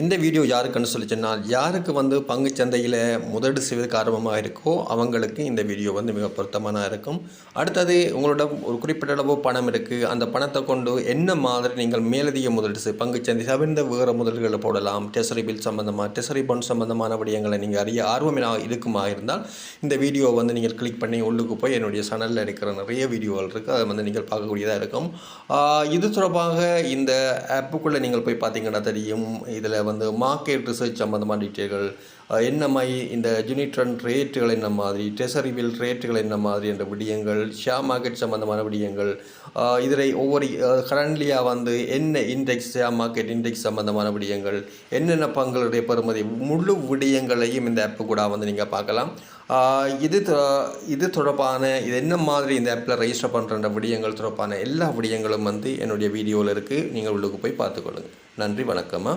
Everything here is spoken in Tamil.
இந்த வீடியோ யாருக்குன்னு சொல்லி சொன்னால், யாருக்கு பங்குச் சந்தையில முதலீடு செய்வதற்கு ஆர்வமா இருக்கோ, அவங்களுக்கு இந்த வீடியோ மிக பொருத்தமானதா இருக்கும். அடுத்தது உங்களிடம் ஒரு குறிப்பிட்ட அளவு பணம் இருக்கு. அந்த பணத்தை கொண்டு என்ன மாதிரி நீங்கள் மேலதிக முதலீடு பங்குச் சந்தை தவிர்ந்த வேறு முதலீடுகளை போடலாம். ட்ரெஷரி பில் சம்பந்தமா, ட்ரெஷரி பாண்ட் சம்பந்தமான விடயங்களை நீங்கள் அறிய இருக்குமா இருந்தால், இந்த வீடியோ நீங்கள் கிளிக் பண்ணி உள்ளுக்கு போய் என்னுடைய சேனலில் இருக்கிற நிறைய வீடியோகள் இருக்குது. அதை நீங்கள் பார்க்கக்கூடியதாக இருக்கும். இது தொடர்பாக இந்த ஆப்புக்குள்ளே நீங்கள் போய் பார்த்தீங்கன்னா தெரியும். இதில் மார்க்கெட் ரிசர்ச் சம்பந்தமான டீட்டெயில்கள், என்ன மாதிரி இந்த யூனிட் ட்ரெண்ட் ரேட்டுகள் என்ன மாதிரி, ட்ரெஷரி பில் ரேட்டுகள் என்ன மாதிரி என்ற விடயங்கள், ஷேர் மார்க்கெட் சம்பந்தமான விடயங்கள், இதில் ஒவ்வொரு கரண்ட்லியாக என்ன இண்டெக்ஸ், ஷேர் மார்க்கெட் இண்டெக்ஸ் சம்பந்தமான விடயங்கள், என்னென்ன பங்குகளுடைய பெறுமதி, முழு விடயங்களையும் இந்த ஆப்பு கூட நீங்கள் பார்க்கலாம். இது தொடர்பான இது என்ன மாதிரி இந்த ஆப்பில் ரெஜிஸ்டர் பண்ணுற விடயங்கள் தொடர்பான எல்லா விடயங்களும் என்னுடைய வீடியோவில் இருக்குது. நீங்கள் உள்ளுக்கு போய் பார்த்துக்கொள்ளுங்கள். நன்றி, வணக்கம்மா.